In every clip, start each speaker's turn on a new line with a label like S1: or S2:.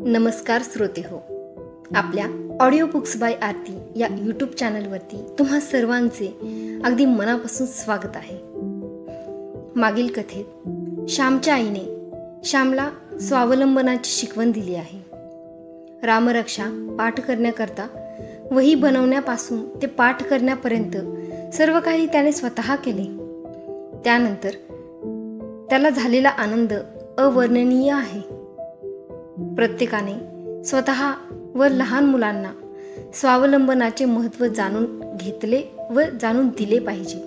S1: नमस्कार श्रोते हो, आपल्या ऑडिओ बुक्स बाय आरती या यूट्यूब चॅनलवरती तुम्हा सर्वांचे अगदी मनापासून स्वागत आहे. मागील कथेत श्यामच्या आईने श्यामला स्वावलंबनाची शिकवण दिली आहे. रामरक्षा पाठ करण्याकरता वही बनवण्यापासून ते पाठ करण्यापर्यंत सर्व काही त्याने स्वतः केले. त्यानंतर त्याला झालेला आनंद अवर्णनीय आहे. प्रत्येकाने स्वतः व लहान मुलांना स्वावलंबनाचे महत्त्व जाणून घेतले व जाणून दिले पाहिजे.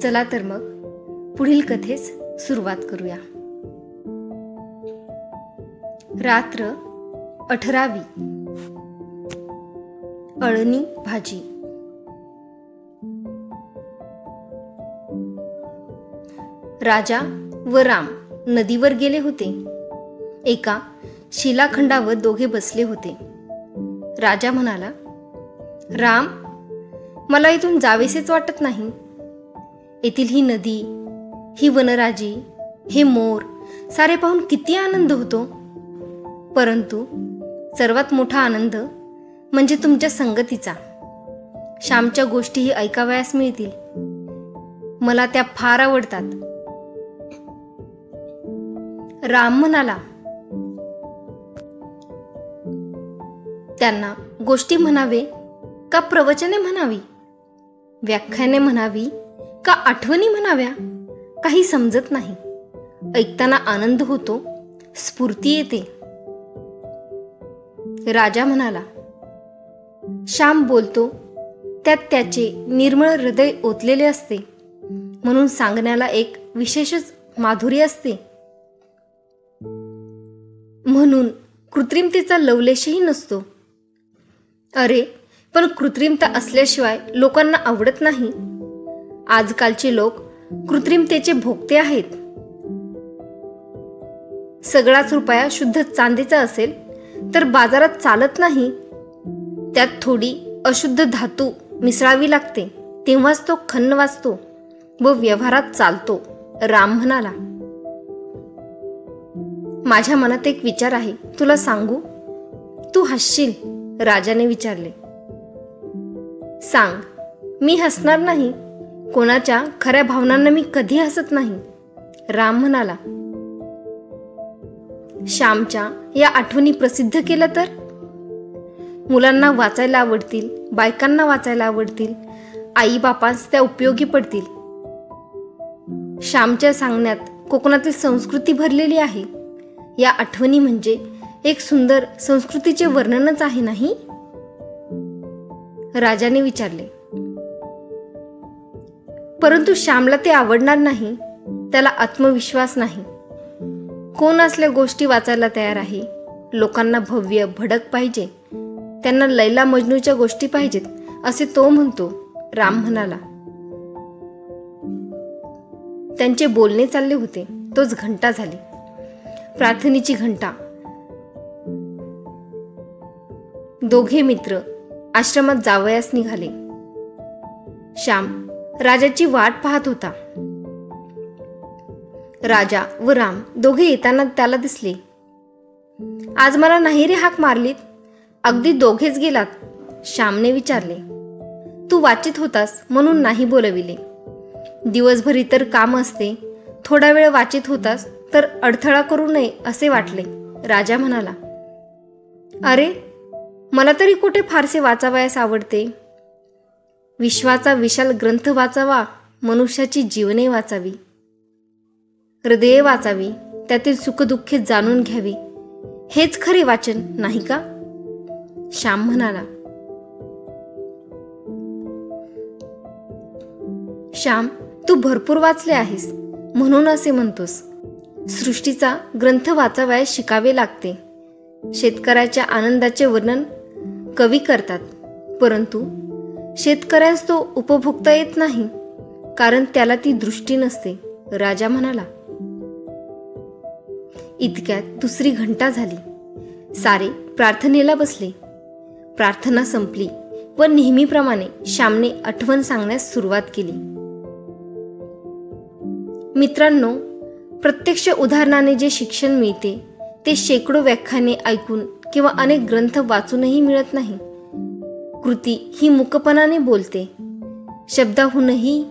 S1: चला तर मग पुढील कथेस सुरुवात करूया. रात्र 18वी. अळणी भाजी. राजा व राम नदीवर गेले होते. एका शिलाखंडावर दोघे बसले होते. राजा म्हणाला, राम, मला इथून जावेसेच वाटत नाही. येथील ही नदी, ही वनराजी, हे मोर सारे पाहून किती आनंद होतो. परंतु सर्वात मोठा आनंद म्हणजे तुमच्या संगतीचा. श्यामच्या गोष्टीही ऐकावयास मिळतील. मला त्या फार आवडतात. राम म्हणाला, त्यांना गोष्टी म्हणावे का प्रवचने म्हणावी, व्याख्याने म्हणावी का आठवणी म्हणाव्या, काही समजत नाही. ऐकताना आनंद होतो, स्फूर्ती येते. राजा म्हणाला, श्याम बोलतो त्यात त्याचे निर्मळ हृदय ओतलेले असते, म्हणून सांगण्याला एक विशेषच माधुर्य असते. म्हणून कृत्रिमतेचा लवलेशही नसतो. अरे, पण कृत्रिमता असल्याशिवाय लोकांना आवडत नाही. आजकालचे लोक कृत्रिमतेचे भोगते आहेत. सगळाच रुपया शुद्ध चांदीचा असेल तर बाजारात चालत नाही. त्यात थोडी अशुद्ध धातू मिसळावी लागते, तेव्हाच तो खन्न वाचतो व व्यवहारात चालतो. राम म्हणाला, माझ्या मनात एक विचार आहे, तुला सांगू? तू हसशील, राजाने विचारले. सांग. मी हसणार नाही. कोणाच्या खऱ्या भावनांना मी कधी हसत नाही, राम म्हणाला. श्यामच्या या आठवणी प्रसिद्ध केल्या तर मुलांना वाचायला आवडतील, बायकांना वाचायला आवडतील, आई बापास त्या उपयोगी पडतील. श्यामच्या सांगण्यात कोकणातील संस्कृती भरलेली आहे. या आठवणी म्हणजे एक सुंदर संस्कृतीचे वर्णनच आहे, नाही? राजाने विचारले. परंतु श्यामला ते आवडणार नाही. त्याला आत्मविश्वास नाही. कोण असल्या गोष्टी वाचायला तयार आहे? लोकांना भव्य भडक पाहिजे, त्यांना लैला मजनूच्या गोष्टी पाहिजेत असे तो म्हणतो, राम म्हणाला. त्यांचे बोलणे चालले होते, तोच घंटा झाली. प्रार्थनेची घंटा. दोघे मित्र आश्रमात जावयास निघाले. श्याम राजाची वाट पाहत होता. राजा व राम दोघे येताना त्याला दिसले. आज मला नाही रे हाक मारलीत? अगदी दोघेच गेलात? श्यामने विचारले. तू वाचित होतास म्हणून नाही बोलविले. दिवसभर इतर काम असते, थोडा वेळ वाचित होतास तर अडथळा करू नये असे वाटले, राजा म्हणाला. अरे, मला तरी कुठे फारसे वाचावयास आवडते. विश्वाचा विशाल ग्रंथ वाचावा, मनुष्याची जीवने वाचावी, हृदये वाचावी, त्यातील सुखदुःखे जाणून घ्यावी, हेच खरे वाचन नाही का? श्याम म्हणाला. श्याम, तू भरपूर वाचले आहेस म्हणून असे म्हणतोस. सृष्टीचा ग्रंथ वाचावयास शिकावे लागते. शेतकऱ्याच्या आनंदाचे वर्णन कवी करतात, परंतु शेतकऱ्यास तो उपभोगता येत नाही, कारण त्याला ती दृष्टी नसते, राजा म्हणाला. इतक्यात दुसरी घंटा झाली. सारे प्रार्थनेला बसले. प्रार्थना संपली व नेहमीप्रमाणे श्यामने आठवण सांगण्यास सुरुवात केली. मित्रांनो, प्रत्यक्ष उदाहरणाने जे शिक्षण मिळते ते शेकडो व्याख्याने ऐकून किंवा अनेक ग्रंथ वाचूनही मिळत नाही. कृती ही मुकपणाने बोलते. शब्दाहूनही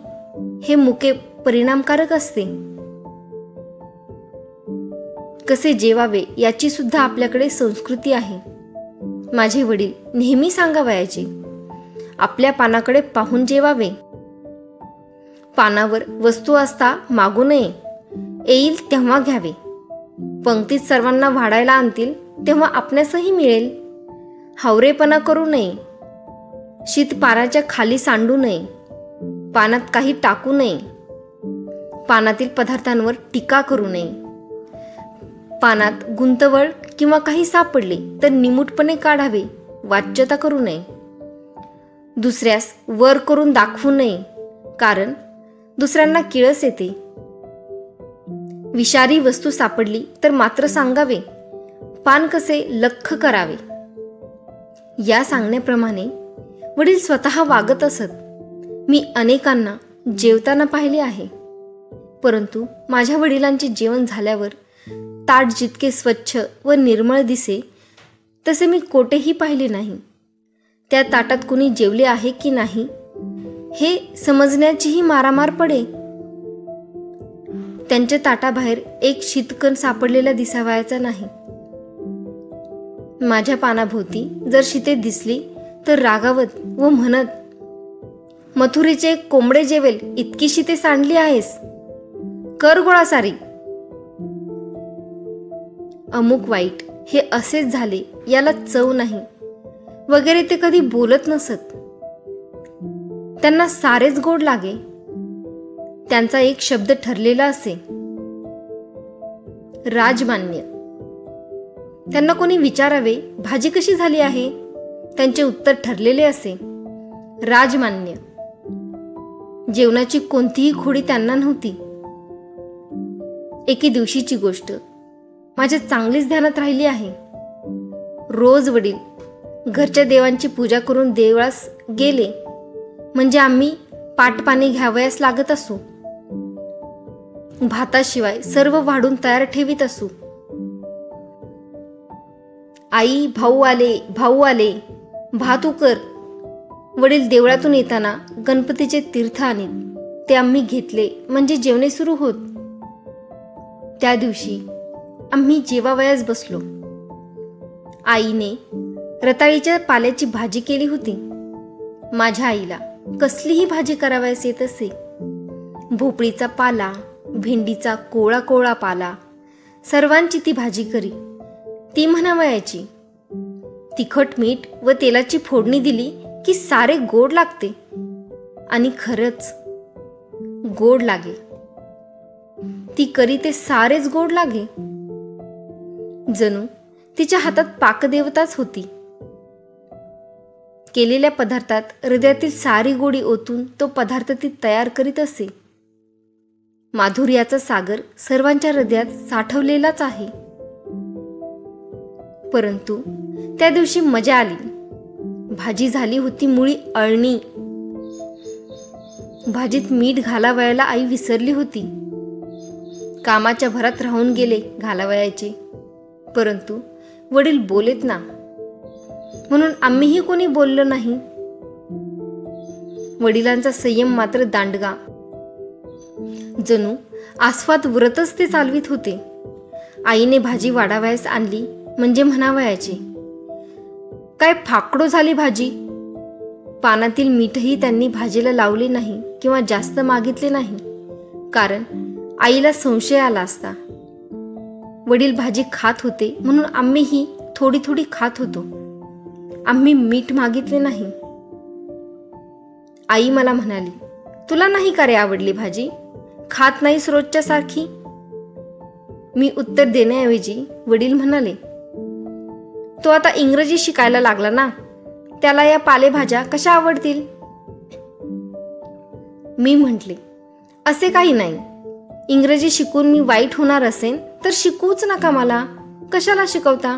S1: हे मुके परिणामकारक असते. कसे जेवावे याची सुद्धा आपल्याकडे संस्कृती आहे. माझे वडील नेहमी सांगावयाचे, आपल्या पानाकडे पाहून जेवावे. पानावर वस्तू असता मागू नये, येईल तेव्हा घ्यावे. पंक्तीत सर्वांना वाढायला आणतील तेव्हा आपणासही मिळेल. हावरेपणा करू नये. शीत पानाच्या खाली सांडू नये. पानात काही टाकू नये. पानातील पदार्थांवर टीका करू नये. पानात गुंतवळ किंवा काही सापडले तर निमूटपणे काढावे. वाच्यता करू नये. दुसऱ्यास वर करून दाखवू नये, कारण दुसऱ्यांना किळस येते. विषारी वस्तू सापडली तर मात्र सांगावे. पान कसे लख्ख करावे. या सांगण्याप्रमाणे वडील स्वतः वागत असत. मी अनेकांना जेवताना पाहिले आहे, परंतु माझ्या वडिलांचे जेवण झाल्यावर ताट जितके स्वच्छ व निर्मळ दिसे तसे मी कोठेही पाहिले नाही. त्या ताटात कुणी जेवले आहे की नाही हे समजण्याचीही मारामार पडे. त्यांच्या ताटाबाहेर एक शीतकण सापडलेला दिसावयाचा नाही. माझ्या पानाभोवती जर शीते दिसली तर रागावत व म्हणत, मथुरेचे एक कोंबडे जेवेल इतकी शीते सांडली आहेस, कर गोळा सारी. अमुक वाईट, हे असेच झाले, याला चव नाही वगैरे ते कधी बोलत नसत. त्यांना सारेच गोड लागे. त्यांचा एक शब्द ठरलेला असे, राजमान्य. त्यांना कोणी विचारावे भाजी कशी झाली आहे, त्यांचे उत्तर ठरलेले असे, राजमान्य. जेवणाची कोणतीही खोडी त्यांना नव्हती. एके दिवशीची गोष्ट माझ्या चांगलीच ध्यानात राहिली आहे. रोज वडील घरच्या देवांची पूजा करून देवळास गेले म्हणजे आम्ही पाटपाणी घ्यावयास लागत असू. भाताशिवाय सर्व वाढून तयार ठेवीत असू. आई, भाऊ आले, भाऊ आले, भात उकर. वडील देवळातून येताना गणपतीचे तीर्थ आणीत. ते आम्ही घेतले म्हणजे जेवणे सुरू होत. त्या दिवशी आम्ही जेवावयास बसलो. आईने रताळीच्या पाल्याची भाजी केली होती. माझ्या आईला कसलीही भाजी करावयास येत असे. भोपळीचा पाला, भेंडीचा कोवळा कोवळा पाला, सर्वांची ती भाजी करी. ती म्हणावयाची, तिखट मीठ व तेलाची फोडणी दिली की सारे गोड लागते. आणि खरंच गोड लागे. ती करी ते सारेच गोड लागे. जणू तिच्या हातात पाकदेवताच होती. केलेल्या पदार्थात हृदयातील सारी गोडी ओतून तो पदार्थ ती तयार करीत असे. माधुर्याचा सागर सर्वांच्या हृदयात साठवलेलाच आहे. परंतु त्या दिवशी मजा आली. भाजी झाली होती मुळी अळणी. भाजीत मीठ घालावयाला आई विसरली होती. कामाच्या भरात राहून गेले घालावयाचे, परंतु वडील बोलेत ना, म्हणून आम्हीही कोणी बोललो नाही. वडिलांचा संयम मात्र दांडगा. जणू आस्वाद व्रतच ते चालवित होते. आईने भाजी वाढावयास आणली म्हणजे म्हणावयाचे, काय फाकडो झाली भाजी. पानातील मीठही त्यांनी भाजीला लावले नाही किंवा जास्त मागितले नाही, कारण आईला संशय आला असता. वडील भाजी खात होते म्हणून आम्हीही थोडी थोडी खात होतो. आम्ही मीठ मागितले नाही. आई मला म्हणाली, तुला नाही का रे आवडली भाजी, खात नाहीस रोजच्या सारखी. मी उत्तर देण्याऐवजी वडील म्हणाले, तो आता इंग्रजी शिकायला लागला ना, त्याला या पालेभाज्या कशा आवडतील. मी म्हटले, असे काही नाही. इंग्रजी शिकून मी वाईट होणार असेन तर शिकूच नका मला, कशाला शिकवता.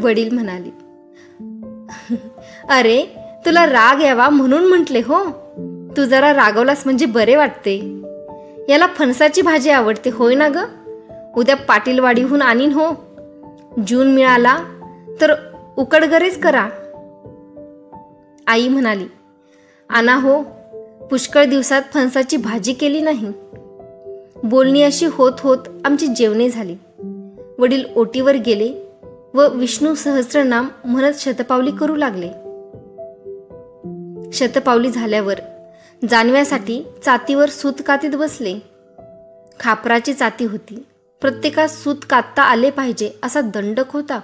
S1: वडील म्हणाले, अरे तुला राग यावा म्हणून म्हटले हो. तू जरा रागवलास म्हणजे बरे वाटते. याला फणसाची भाजी आवडते होय ना ग. उद्या पाटीलवाडीहून आणीन हो. जून मिळाला तर उकडगरेच करा. आई म्हणाली, आणा हो, पुष्कळ दिवसात फणसाची भाजी केली नाही. बोलणी अशी होत होत आमची जेवणे झाली. वडील ओटीवर गेले व विष्णू सहस्त्रनाम म्हणत शतपावली करू लागले. शतपावली झाल्यावर जानव्यासाठी चातीवर सूत कातीत बसले. खापराची चाती होती. प्रत्येकास सूत कातता आले पाहिजे असा दंडक होता.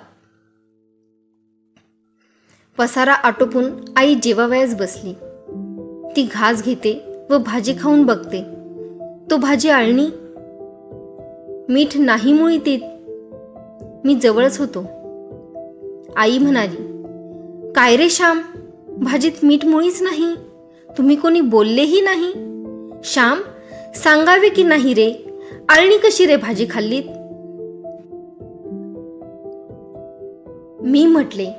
S1: पसारा आटोपून आई जेवावयास बसली. ती घास घेते व भाजी खाऊन बघते. तो भाजी आळणी, मीठ नाही मुळी तीत. मी जवळच होतो. आई म्हणाली, काय रे श्याम, भाजीत मीठ मुळीच नाही. तुम्ही कोणी बोललेही नाही. श्याम, सांगावे की नाही रे, आळणी कशी रे भाजी खाल्लीत. मी म्हटले,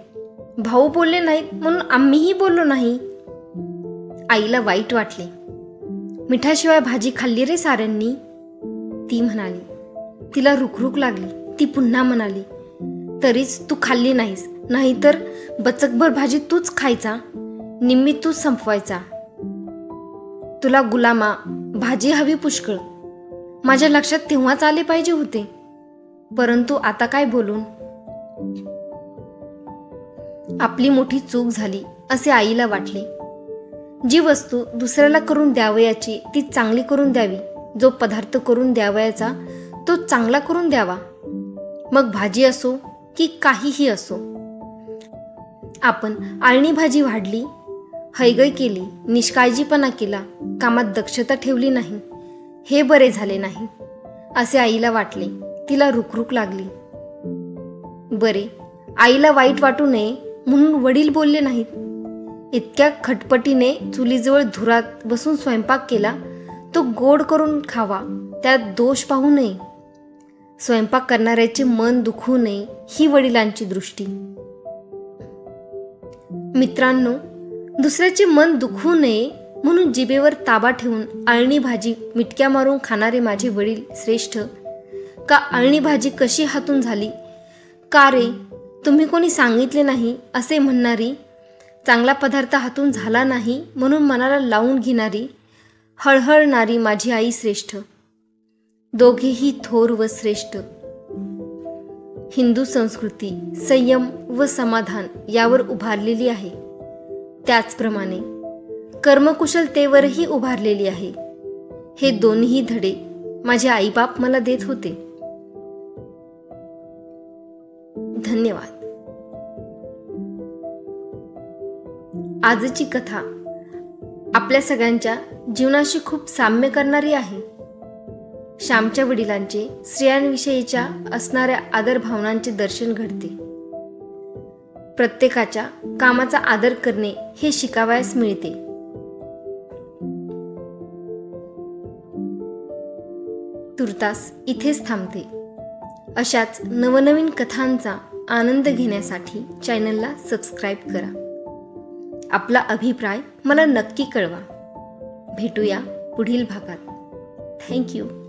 S1: भाऊ बोलले नाहीत म्हणून आम्हीही बोललो नाही. आईला वाईट वाटले. मिठाशिवाय भाजी खाल्ली रे साऱ्यांनी, ती म्हणाली. तिला रुखरुख लागली. ती पुन्हा म्हणाली, तरीच तू खाल्ली नाहीस, नाहीतर बचकभर भाजी तूच खायचा, निम्मी तूच संपवायचा. तुला गुलामा, भाजी हवी पुष्कळ. माझ्या लक्षात तेव्हाच आले पाहिजे होते, परंतु आता काय बोलून. आपली मोठी चूक झाली असे आईला वाटले. जी वस्तू दुसऱ्याला करून द्यावयाची ती चांगली करून द्यावी. जो पदार्थ करून द्यावयाचा तो चांगला करून द्यावा. मग भाजी असो की काहीही असो. आपण आळणी भाजी वाढली, हैगय केली, निष्काळजीपणा केला, कामात दक्षता ठेवली नाही, हे बरे झाले नाही असे आईला वाटले. तिला रुखरुख लागली. बरे, आईला वाईट वाटू नये म्हणून वडील बोलले नाहीत. इतक्या खटपटीने चुलीजवळ धुरात बसून स्वयंपाक केला, तो गोड करून खावा, त्यात दोष पाहू नये. स्वयंपाक करणाऱ्याचे मन दुखवू नये ही वडिलांची दृष्टी. मित्रांनो, दुसऱ्याचे मन दुखवू नये म्हणून जिभेवर ताबा ठेवून आळणी भाजी मिटक्या मारून खाणारे माझे वडील श्रेष्ठ, का आळणी भाजी कशी हातून झाली, का रे तुम्ही कोणी सांगितले नाही असे म्हणणारी, चांगला पदार्थ हातून झाला नाही म्हणून मनाला लावून घेणारी, हळहळणारी माझी आई श्रेष्ठ. दोघेही थोर व श्रेष्ठ. हिंदू संस्कृती संयम व समाधान यावर उभारलेली आहे. त्याचप्रमाणे कर्मकुशलतेवरही उभारलेली आहे. हे दोन्ही धडे माझे आईबाप मला देत होते. धन्यवाद. आजची कथा आपल्या सगळ्यांच्या जीवनाशी खूप साम्य करणारी आहे. श्यामच्या वडिलांचे स्त्रियांविषयीच्या असणाऱ्या आदर भावनांचे दर्शन घडते. प्रत्येकाच्या कामाचा आदर करणे हे शिकावयास मिळते. तुर्तास इथेच थांबते. अशाच नवनवीन कथांचा आनंद घेण्यासाठी चॅनलला सबस्क्राईब करा. आपला अभिप्राय मला नक्की कळवा. भेटूया पुढील भागात. थँक्यू.